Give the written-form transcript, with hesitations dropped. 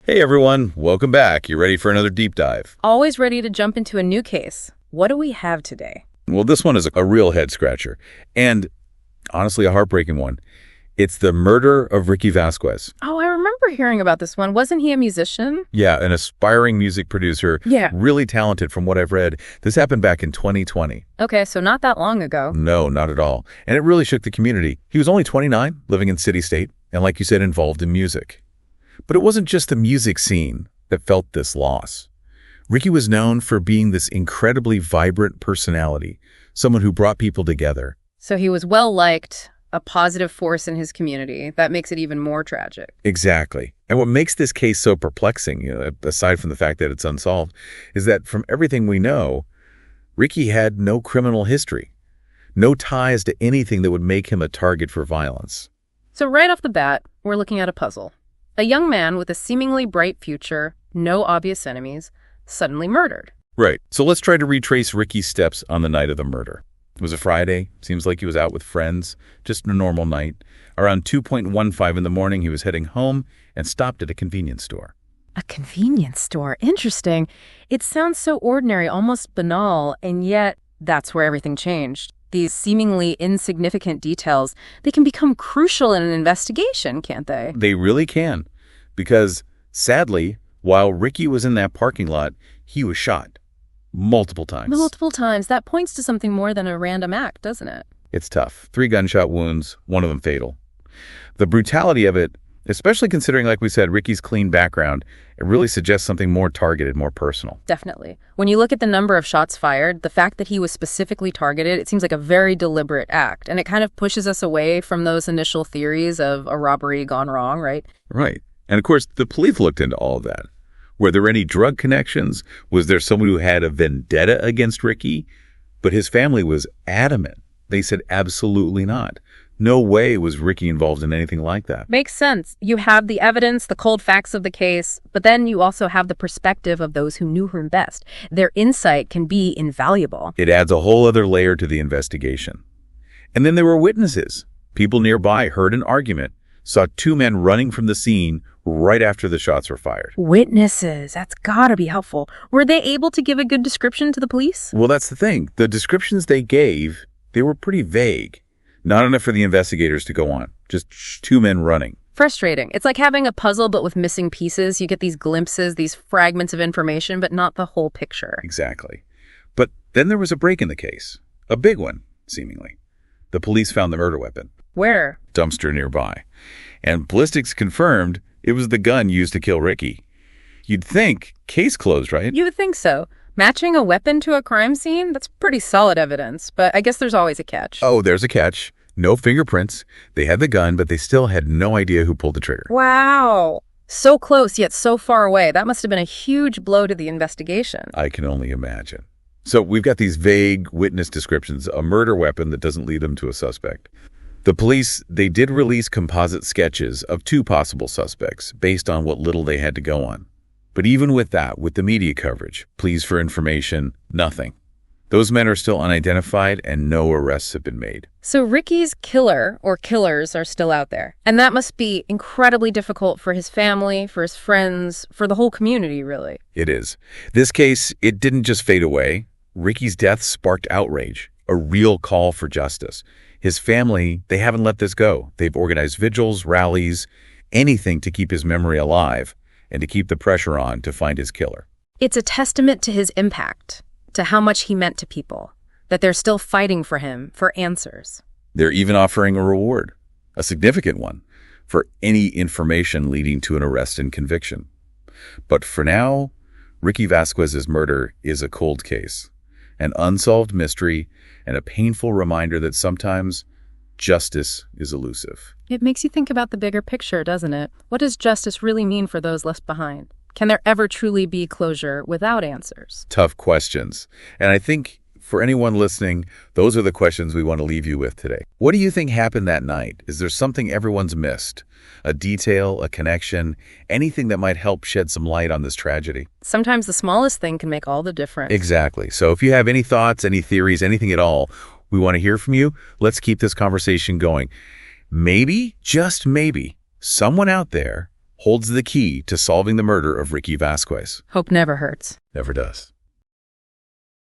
Hey everyone, welcome back. You ready for another deep dive? Always ready to jump into a new case. What do we have today? Well, this one is a real head scratcher, and honestly a heartbreaking one. It's the murder of Ricky Vasquez. Oh, I remember hearing about this one. Wasn't he a musician? Yeah, an aspiring music producer. Yeah. Really talented from what I've read. This happened back in 2020. Okay, so not that long ago. No, not at all. And it really shook the community. He was only 29, living in city-state, and like you said, involved in music. But it wasn't just the music scene that felt this loss. Ricky was known for being this incredibly vibrant personality, someone who brought people together. So he was well-liked, a positive force in his community. That makes it even more tragic. Exactly. And what makes this case so perplexing, aside from the fact that it's unsolved, is that from everything we know, Ricky had no criminal history, no ties to anything that would make him a target for violence. So right off the bat, we're looking at a puzzle. A young man with a seemingly bright future, no obvious enemies, suddenly murdered. Right. So let's try to retrace Ricky's steps on the night of the murder. It was a Friday. Seems like he was out with friends. Just a normal night. Around 2:15 in the morning, he was heading home and stopped at a convenience store. A convenience store. Interesting. It sounds so ordinary, almost banal, and yet that's where everything changed. These seemingly insignificant details, they can become crucial in an investigation, can't they? They really can. Because, sadly, while Ricky was in that parking lot, he was shot. Multiple times. Multiple times. That points to something more than a random act, doesn't it? It's tough. 3 gunshot wounds, one of them fatal. The brutality of it, especially considering, like we said, Ricky's clean background, it really suggests something more targeted, more personal. Definitely. When you look at the number of shots fired, the fact that he was specifically targeted, it seems like a very deliberate act. And it kind of pushes us away from those initial theories of a robbery gone wrong, right? Right. And of course, the police looked into all of that. Were there any drug connections? Was there someone who had a vendetta against Ricky? But his family was adamant. They said absolutely not. No way was Ricky involved in anything like that. Makes sense. You have the evidence, the cold facts of the case, but then you also have the perspective of those who knew him best. Their insight can be invaluable. It adds a whole other layer to the investigation. And then there were witnesses. People nearby heard an argument, saw 2 men running from the scene right after the shots were fired. Witnesses. That's gotta be helpful. Were they able to give a good description to the police? Well, that's the thing. The descriptions they gave, they were pretty vague. Not enough for the investigators to go on. Just 2 men running. Frustrating. It's like having a puzzle but with missing pieces. You get these glimpses, these fragments of information, but not the whole picture. Exactly. But then there was a break in the case. A big one, seemingly. The police found the murder weapon. Where? Dumpster nearby. And ballistics confirmed it was the gun used to kill Ricky. You'd think case closed, right? You would think so. Matching a weapon to a crime scene? That's pretty solid evidence, but I guess there's always a catch. Oh, there's a catch. No fingerprints. They had the gun, but they still had no idea who pulled the trigger. Wow. So close, yet so far away. That must have been a huge blow to the investigation. I can only imagine. So we've got these vague witness descriptions, a murder weapon that doesn't lead them to a suspect. The police, they did release composite sketches of 2 possible suspects based on what little they had to go on. But even with that, with the media coverage, pleas for information, nothing. Those men are still unidentified and no arrests have been made. So Ricky's killer or killers are still out there. And that must be incredibly difficult for his family, for his friends, for the whole community, really. It is. This case, it didn't just fade away. Ricky's death sparked outrage, a real call for justice. His family, they haven't let this go. They've organized vigils, rallies, anything to keep his memory alive and to keep the pressure on to find his killer. It's a testament to his impact, to how much he meant to people, that they're still fighting for him, for answers. They're even offering a reward, a significant one, for any information leading to an arrest and conviction. But for now, Ricky Vasquez's murder is a cold case, an unsolved mystery, and a painful reminder that sometimes justice is elusive. It makes you think about the bigger picture, doesn't it? What does justice really mean for those left behind? Can there ever truly be closure without answers? Tough questions. And I think for anyone listening, those are the questions we want to leave you with today. What do you think happened that night? Is there something everyone's missed? A detail, a connection, anything that might help shed some light on this tragedy? Sometimes the smallest thing can make all the difference. Exactly. So if you have any thoughts, any theories, anything at all, we want to hear from you. Let's keep this conversation going. Maybe, just maybe, someone out there holds the key to solving the murder of Ricky Vasquez. Hope never hurts. Never does.